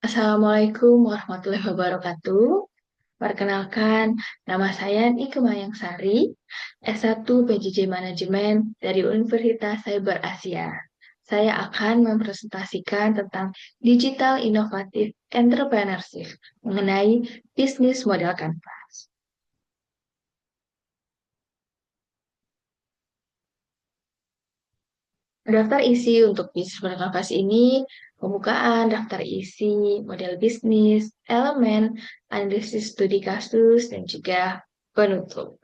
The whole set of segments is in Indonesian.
Assalamualaikum warahmatullahi wabarakatuh. Perkenalkan, nama saya Nike Mayangsari, S1 PJJ Manajemen dari Universitas Cyber Asia. Saya akan mempresentasikan tentang Digital Innovative Entrepreneurship mengenai bisnis model Canvas. Daftar isi untuk bisnis model Canvas ini, pembukaan, daftar isi, model bisnis, elemen, analisis studi kasus, dan juga penutup.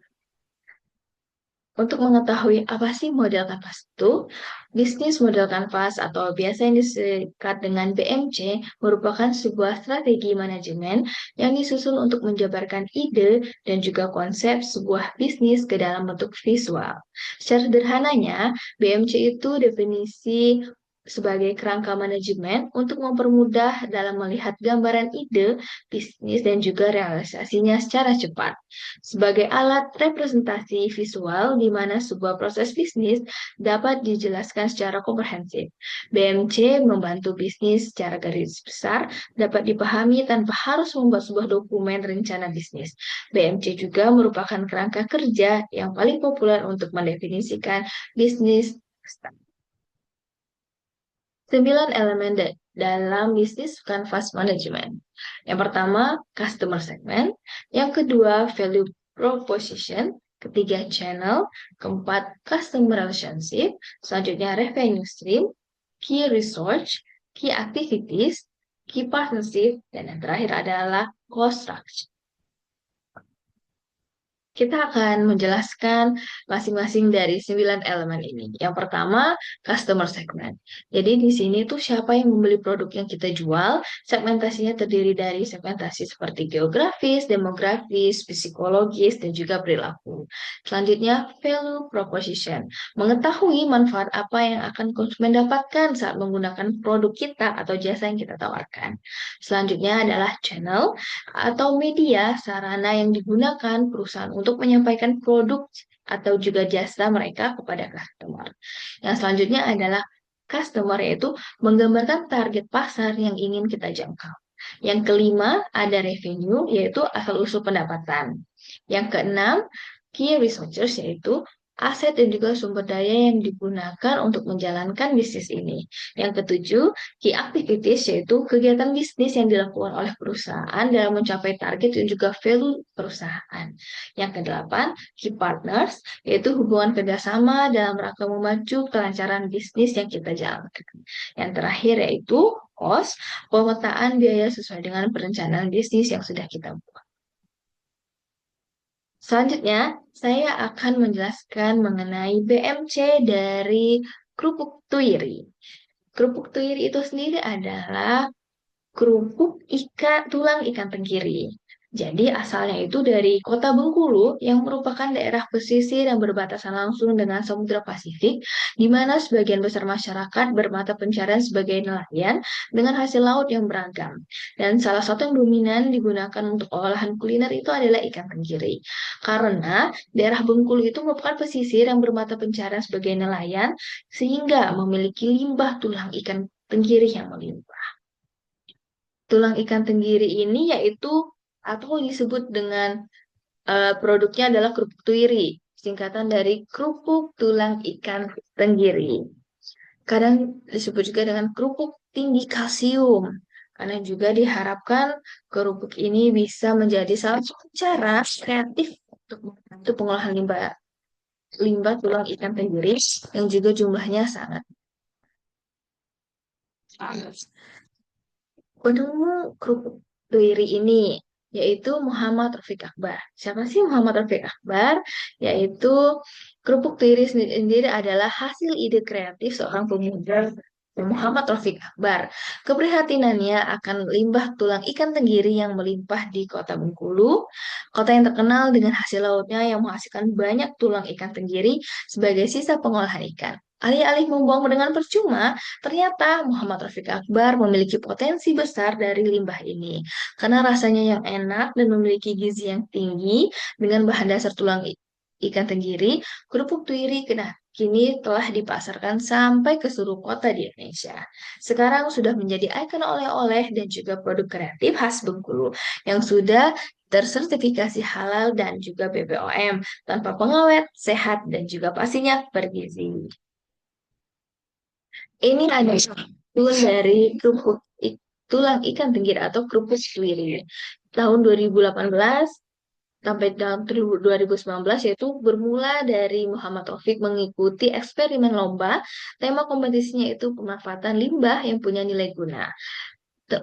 Untuk mengetahui apa sih model kanvas itu, bisnis model kanvas atau biasa yang disingkat dengan BMC merupakan sebuah strategi manajemen yang disusun untuk menjabarkan ide dan juga konsep sebuah bisnis ke dalam bentuk visual. Secara sederhananya, BMC itu definisi sebagai kerangka manajemen untuk mempermudah dalam melihat gambaran ide, bisnis, dan juga realisasinya secara cepat sebagai alat representasi visual di mana sebuah proses bisnis dapat dijelaskan secara komprehensif. BMC membantu bisnis secara garis besar dapat dipahami tanpa harus membuat sebuah dokumen rencana bisnis. BMC juga merupakan kerangka kerja yang paling populer untuk mendefinisikan bisnis. 9 elemen dalam bisnis canvas management. Yang pertama, customer segment. Yang kedua, value proposition. Ketiga, channel. Keempat, customer relationship. Selanjutnya, revenue stream. Key research. Key activities. Key partnership. Dan yang terakhir adalah cost structure. Kita akan menjelaskan masing-masing dari 9 elemen ini. Yang pertama, customer segment. Jadi di sini tuh siapa yang membeli produk yang kita jual, segmentasinya terdiri dari segmentasi seperti geografis, demografis, psikologis, dan juga perilaku. Selanjutnya, value proposition. Mengetahui manfaat apa yang akan konsumen dapatkan saat menggunakan produk kita atau jasa yang kita tawarkan. Selanjutnya adalah channel atau media sarana yang digunakan perusahaan untuk menyampaikan produk atau juga jasa mereka kepada customer. Yang selanjutnya adalah customer, yaitu menggambarkan target pasar yang ingin kita jangkau. Yang kelima ada revenue, yaitu asal-usul pendapatan. Yang keenam, key resources, yaitu aset dan juga sumber daya yang digunakan untuk menjalankan bisnis ini. Yang ketujuh, key activities, yaitu kegiatan bisnis yang dilakukan oleh perusahaan dalam mencapai target dan juga value perusahaan. Yang kedelapan, key partners, yaitu hubungan kerjasama dalam rangka memacu kelancaran bisnis yang kita jalankan. Yang terakhir yaitu cost, pemetaan biaya sesuai dengan perencanaan bisnis yang sudah kita buat. Selanjutnya, saya akan menjelaskan mengenai BMC dari kerupuk tuiri. Kerupuk tuiri itu sendiri adalah kerupuk ikan tulang ikan tenggiri. Jadi asalnya itu dari kota Bengkulu yang merupakan daerah pesisir yang berbatasan langsung dengan Samudra Pasifik, di mana sebagian besar masyarakat bermata pencarian sebagai nelayan dengan hasil laut yang beragam. Dan salah satu yang dominan digunakan untuk olahan kuliner itu adalah ikan tenggiri. Karena daerah Bengkulu itu merupakan pesisir yang bermata pencarian sebagai nelayan, sehingga memiliki limbah tulang ikan tenggiri yang melimpah. Tulang ikan tenggiri ini yaitu atau disebut dengan produknya adalah kerupuk tuiri, singkatan dari kerupuk tulang ikan tenggiri. Kadang disebut juga dengan kerupuk tinggi kalsium, karena juga diharapkan kerupuk ini bisa menjadi salah satu cara kreatif untuk membantu pengolahan limbah limbah tulang ikan tenggiri yang juga jumlahnya sangat. Penemu kerupuk Tuiri ini yaitu Muhammad Rafiq Akbar. Siapa sih Muhammad Rafiq Akbar? Yaitu kerupuk Tuiri sendiri adalah hasil ide kreatif seorang pemuda Muhammad Rafiq Akbar. Keprihatinannya akan limbah tulang ikan tenggiri yang melimpah di kota Bengkulu, kota yang terkenal dengan hasil lautnya yang menghasilkan banyak tulang ikan tenggiri sebagai sisa pengolahan ikan. Alih-alih membuang dengan percuma, ternyata Muhammad Rafiq Akbar memiliki potensi besar dari limbah ini. Karena rasanya yang enak dan memiliki gizi yang tinggi dengan bahan dasar tulang ikan tenggiri, kerupuk tuiri kini telah dipasarkan sampai ke seluruh kota di Indonesia. Sekarang sudah menjadi ikon oleh-oleh dan juga produk kreatif khas Bengkulu yang sudah tersertifikasi halal dan juga BPOM tanpa pengawet, sehat, dan juga pastinya bergizi. Ini ada satu dari tulang ikan tenggiri atau kerupuk tuiri. Tahun 2018 sampai tahun 2019 yaitu bermula dari Muhammad Taufik mengikuti eksperimen lomba. Tema kompetisinya itu pemanfaatan limbah yang punya nilai guna.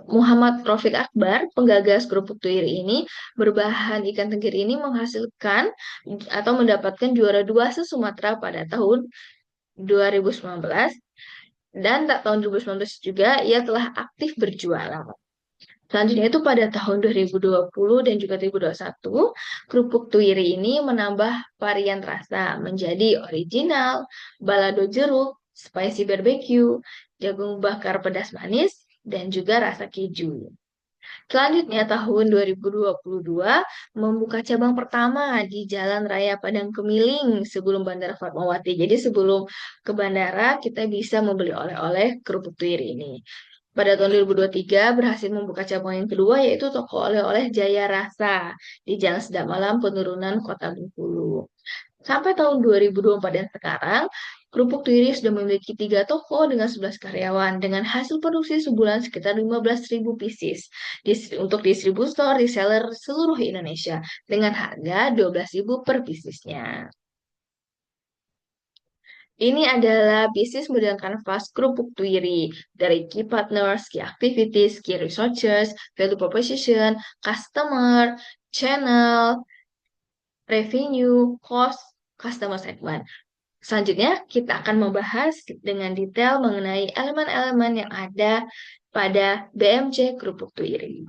Muhammad Taufik Akbar, penggagas kerupuk tuiri ini, berbahan ikan tenggiri ini menghasilkan atau mendapatkan juara dua se-Sumatera pada tahun 2019 dan tahun 2019 juga ia telah aktif berjualan. Selanjutnya itu pada tahun 2020 dan juga 2021, kerupuk tuiri ini menambah varian rasa menjadi original, balado jeruk, spicy barbecue, jagung bakar pedas manis, dan juga rasa keju. Selanjutnya tahun 2022 membuka cabang pertama di Jalan Raya Padang Kemiling sebelum Bandara Fatmawati. Jadi sebelum ke bandara kita bisa membeli oleh-oleh kerupuk tuiri ini. Pada tahun 2023 berhasil membuka cabang yang kedua yaitu toko oleh-oleh Jaya Rasa di Jalan Sedap Malam Penurunan Kota Bengkulu. Sampai tahun 2024 dan sekarang, Kerupuk Tuiri sudah memiliki 3 toko dengan 11 karyawan dengan hasil produksi sebulan sekitar 15.000 pieces untuk distributor, reseller seluruh Indonesia dengan harga 12.000 per piecesnya. Ini adalah bisnis model kanvas kerupuk tuiri dari key partners, key activities, key researchers, value proposition, customer, channel, revenue, cost, customer segment. Selanjutnya, kita akan membahas dengan detail mengenai elemen-elemen yang ada pada BMC kerupuk tuiri.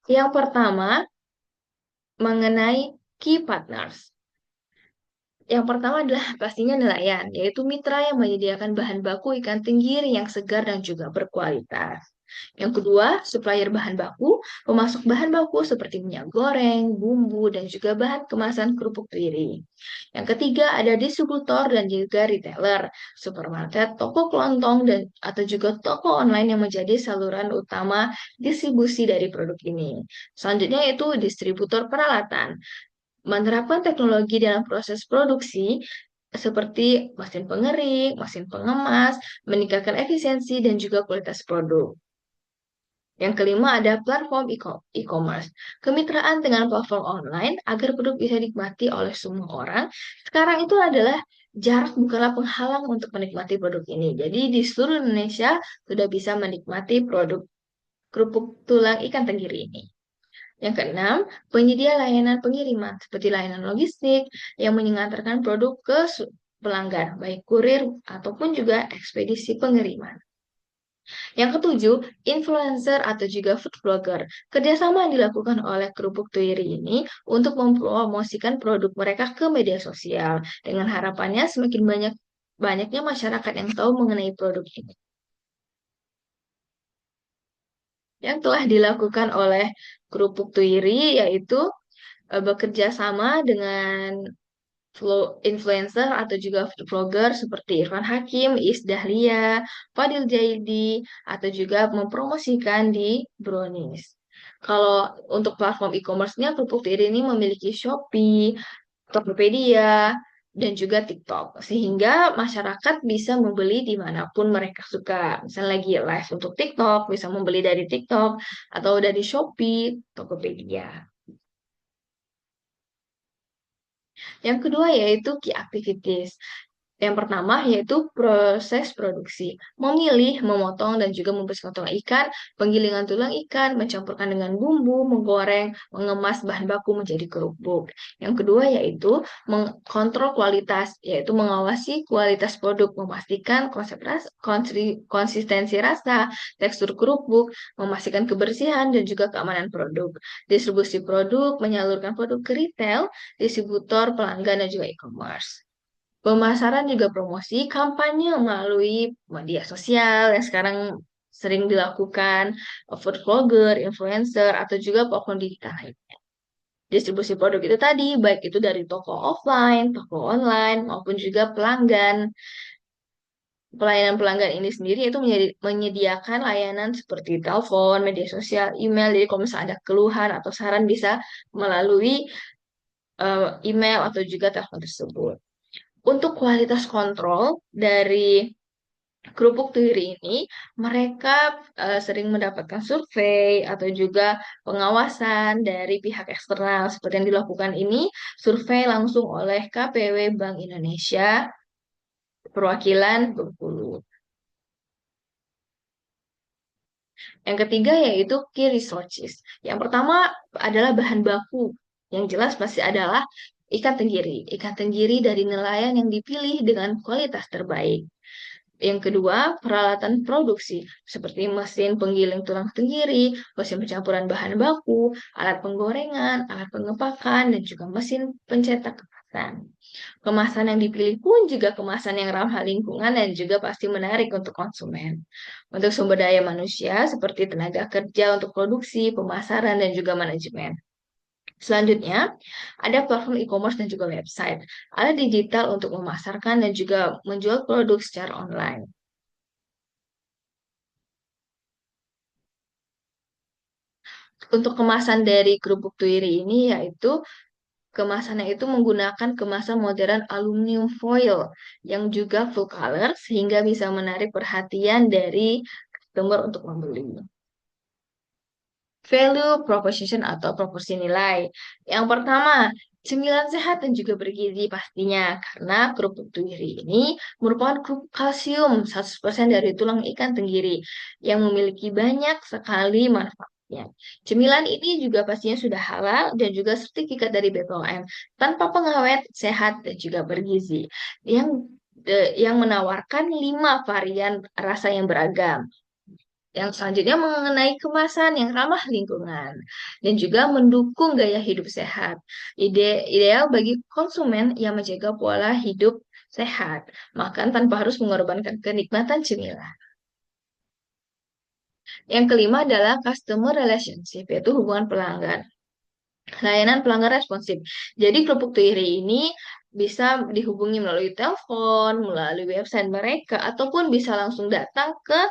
Yang pertama, mengenai key partners. Yang pertama adalah pastinya nelayan, yaitu mitra yang menyediakan bahan baku ikan tenggiri yang segar dan juga berkualitas. Yang kedua, supplier bahan baku, pemasok bahan baku seperti minyak goreng, bumbu, dan juga bahan kemasan kerupuk tuiri. Yang ketiga, ada distributor dan juga retailer, supermarket, toko kelontong, dan atau juga toko online yang menjadi saluran utama distribusi dari produk ini. Selanjutnya itu distributor peralatan menerapkan teknologi dalam proses produksi seperti mesin pengering, mesin pengemas, meningkatkan efisiensi dan juga kualitas produk. Yang kelima ada platform e-commerce. Kemitraan dengan platform online agar produk bisa dinikmati oleh semua orang. Sekarang itu adalah jarak bukanlah penghalang untuk menikmati produk ini. Jadi di seluruh Indonesia sudah bisa menikmati produk kerupuk tulang ikan tenggiri ini. Yang keenam, penyedia layanan pengiriman seperti layanan logistik yang mengantarkan produk ke pelanggan, baik kurir ataupun juga ekspedisi pengiriman. Yang ketujuh, influencer atau juga food blogger. Kerjasama yang dilakukan oleh Kerupuk Tuiri ini untuk mempromosikan produk mereka ke media sosial dengan harapannya semakin banyaknya masyarakat yang tahu mengenai produk ini. Yang telah dilakukan oleh Kerupuk Tuiri yaitu bekerja sama dengan influencer atau juga food vlogger seperti Irfan Hakim, Iis Dahlia, Fadil Jaidi, atau juga mempromosikan di Brownies. Kalau untuk platform e-commerce-nya, Kerupuk Tuiri ini memiliki Shopee, Tokopedia, dan juga TikTok. Sehingga masyarakat bisa membeli dimanapun mereka suka. Misalnya lagi live untuk TikTok, bisa membeli dari TikTok, atau dari Shopee, Tokopedia. Yang kedua yaitu key activities. Yang pertama yaitu proses produksi. Memilih, memotong, dan juga membersihkan tulang ikan, penggilingan tulang ikan, mencampurkan dengan bumbu, menggoreng, mengemas bahan baku menjadi kerupuk. Yang kedua yaitu mengkontrol kualitas, yaitu mengawasi kualitas produk, memastikan konsistensi rasa, tekstur kerupuk, memastikan kebersihan dan juga keamanan produk. Distribusi produk, menyalurkan produk ke retail, distributor, pelanggan, dan juga e-commerce. Pemasaran juga promosi, kampanye melalui media sosial yang sekarang sering dilakukan food blogger, influencer, atau juga platform digital lain. Distribusi produk itu tadi, baik itu dari toko offline, toko online, maupun juga pelanggan. Pelayanan pelanggan ini sendiri itu menyediakan layanan seperti telepon, media sosial, email. Jadi kalau misalnya ada keluhan atau saran bisa melalui email atau juga telepon tersebut. Untuk kualitas kontrol dari kerupuk Turi ini, mereka sering mendapatkan survei atau juga pengawasan dari pihak eksternal. Seperti yang dilakukan ini, survei langsung oleh KPW Bank Indonesia, perwakilan Bengkulu. Yang ketiga yaitu key resources. Yang pertama adalah bahan baku. Yang jelas pasti adalah ikan tenggiri. Ikan tenggiri dari nelayan yang dipilih dengan kualitas terbaik. Yang kedua, peralatan produksi seperti mesin penggiling tulang tenggiri, mesin pencampuran bahan baku, alat penggorengan, alat pengepakan, dan juga mesin pencetak kemasan. Kemasan yang dipilih pun juga kemasan yang ramah lingkungan dan juga pasti menarik untuk konsumen. Untuk sumber daya manusia seperti tenaga kerja untuk produksi, pemasaran, dan juga manajemen. Selanjutnya, ada platform e-commerce dan juga website, alat digital untuk memasarkan dan juga menjual produk secara online. Untuk kemasan dari kerupuk Tuiri ini yaitu kemasannya itu menggunakan kemasan modern aluminium foil yang juga full color sehingga bisa menarik perhatian dari customer untuk membeli. Value proposition atau proporsi nilai. Yang pertama, cemilan sehat dan juga bergizi pastinya karena kerupuk tenggiri ini merupakan kerupuk kalsium 100% dari tulang ikan tenggiri yang memiliki banyak sekali manfaatnya. Cemilan ini juga pastinya sudah halal dan juga sertifikat dari BPOM tanpa pengawet, sehat dan juga bergizi yang menawarkan 5 varian rasa yang beragam. Yang selanjutnya mengenai kemasan yang ramah lingkungan dan juga mendukung gaya hidup sehat. Ideal bagi konsumen yang menjaga pola hidup sehat, makan tanpa harus mengorbankan kenikmatan cemilan. Yang kelima adalah customer relationship, yaitu hubungan pelanggan. Layanan pelanggan responsif. Jadi kerupuk Tuiri ini bisa dihubungi melalui telepon, melalui website mereka, ataupun bisa langsung datang ke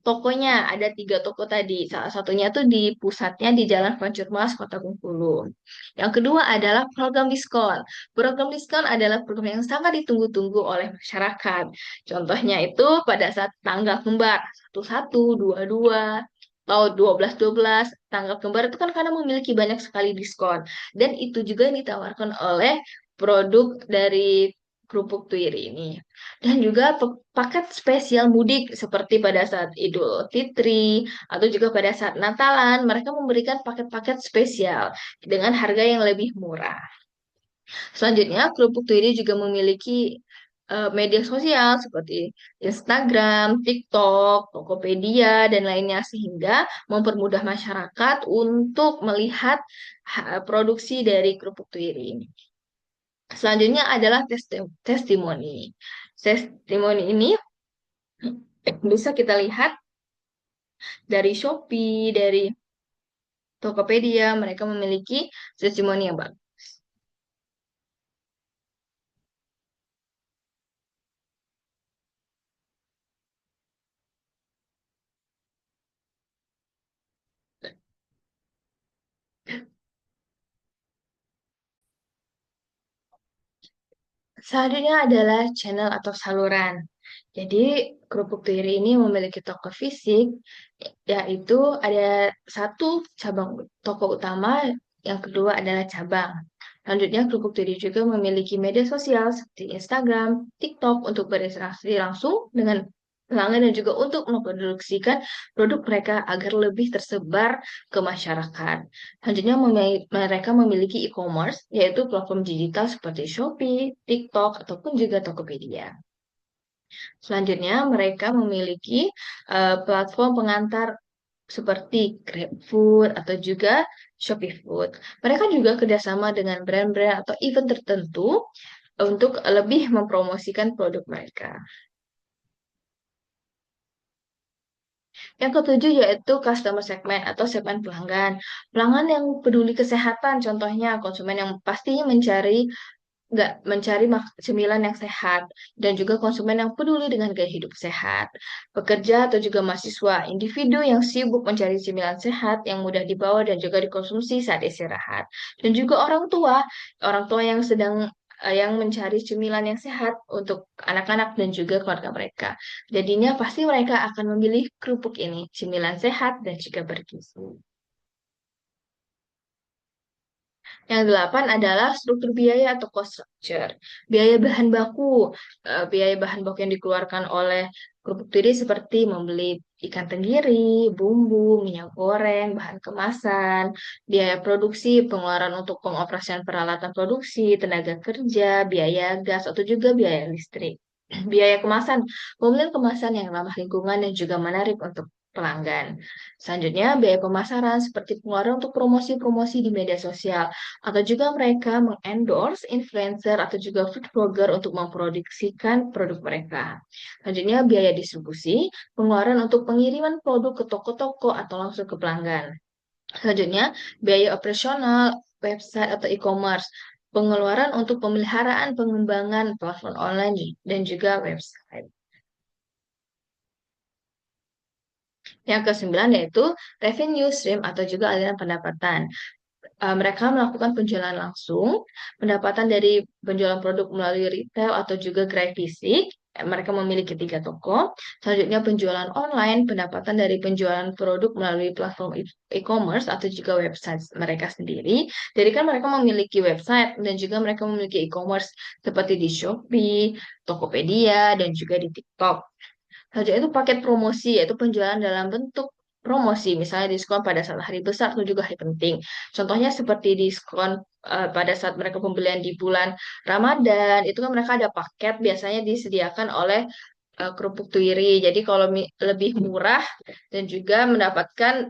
tokonya. Ada 3 toko tadi. Salah satunya tuh di pusatnya di Jalan Mas, Kota Bengkulu. Yang kedua adalah program diskon. Program diskon adalah program yang sangat ditunggu-tunggu oleh masyarakat. Contohnya itu pada saat tanggal kembar 11, 22, atau 12 tanggal kembar itu kan karena memiliki banyak sekali diskon. Dan itu juga yang ditawarkan oleh produk dari kerupuk Tuiri ini. Dan juga paket spesial mudik seperti pada saat Idul Fitri atau juga pada saat Natalan, mereka memberikan paket-paket spesial dengan harga yang lebih murah. Selanjutnya, kerupuk Tuiri juga memiliki media sosial seperti Instagram, TikTok, Tokopedia, dan lainnya sehingga mempermudah masyarakat untuk melihat produksi dari kerupuk Tuiri ini. Selanjutnya adalah testimoni. Testimoni ini bisa kita lihat dari Shopee, dari Tokopedia, mereka memiliki testimoni yang bagus. Selanjutnya adalah channel atau saluran. Jadi, kerupuk Tuiri ini memiliki toko fisik, yaitu ada satu cabang toko utama, yang kedua adalah cabang. Selanjutnya, kerupuk Tuiri juga memiliki media sosial seperti Instagram, TikTok untuk berinteraksi langsung dengan pelanggan dan juga untuk memproduksikan produk mereka agar lebih tersebar ke masyarakat. Selanjutnya, mereka memiliki e-commerce, yaitu platform digital seperti Shopee, TikTok, ataupun juga Tokopedia. Selanjutnya, mereka memiliki platform pengantar seperti GrabFood atau juga Shopee Food. Mereka juga kerjasama dengan brand-brand atau event tertentu untuk lebih mempromosikan produk mereka. Yang ketujuh yaitu customer segment atau segmen pelanggan. Pelanggan yang peduli kesehatan, contohnya konsumen yang pastinya nggak mencari cemilan yang sehat dan juga konsumen yang peduli dengan gaya hidup sehat. Pekerja atau juga mahasiswa, individu yang sibuk mencari cemilan sehat yang mudah dibawa dan juga dikonsumsi saat istirahat. Dan juga orang tua yang yang mencari cemilan yang sehat untuk anak-anak dan juga keluarga mereka. Jadinya pasti mereka akan memilih kerupuk ini, cemilan sehat dan juga bergizi. Yang delapan adalah struktur biaya atau cost structure. Biaya bahan baku. Biaya bahan baku yang dikeluarkan oleh kerupuk tiri seperti membeli ikan tenggiri, bumbu, minyak goreng, bahan kemasan, biaya produksi, pengeluaran untuk pengoperasian peralatan produksi, tenaga kerja, biaya gas, atau juga biaya listrik. Biaya kemasan, pembelian kemasan yang ramah lingkungan dan juga menarik untuk pelanggan. Selanjutnya, biaya pemasaran seperti pengeluaran untuk promosi-promosi di media sosial atau juga mereka mengendorse influencer atau juga food blogger untuk memproduksikan produk mereka. Selanjutnya, biaya distribusi, pengeluaran untuk pengiriman produk ke toko-toko atau langsung ke pelanggan. Selanjutnya, biaya operasional website atau e-commerce, pengeluaran untuk pemeliharaan pengembangan platform online dan juga website. Yang kesembilan yaitu revenue stream atau juga aliran pendapatan. Mereka melakukan penjualan langsung, pendapatan dari penjualan produk melalui retail atau juga gerai fisik. Mereka memiliki tiga toko. Selanjutnya penjualan online, pendapatan dari penjualan produk melalui platform e-commerce atau juga website mereka sendiri. Jadi kan mereka memiliki website dan juga mereka memiliki e-commerce seperti di Shopee, Tokopedia, dan juga di TikTok. Selanjutnya itu paket promosi, yaitu penjualan dalam bentuk promosi, misalnya diskon pada saat hari besar atau juga hari penting. Contohnya seperti diskon pada saat mereka pembelian di bulan Ramadan, itu kan mereka ada paket biasanya disediakan oleh kerupuk Tuiri. Jadi kalau lebih murah dan juga mendapatkan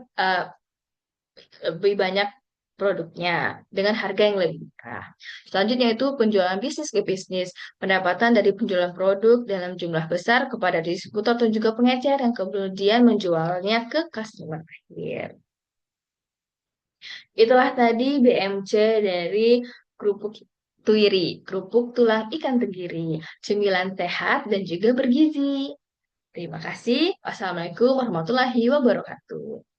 lebih banyak produknya dengan harga yang lebih murah. Selanjutnya itu penjualan bisnis ke bisnis, pendapatan dari penjualan produk dalam jumlah besar kepada distributor atau juga pengecer yang kemudian menjualnya ke customer akhir. Itulah tadi BMC dari kerupuk tuiri, kerupuk tulang ikan tenggiri, cemilan sehat dan juga bergizi. Terima kasih. Wassalamualaikum warahmatullahi wabarakatuh.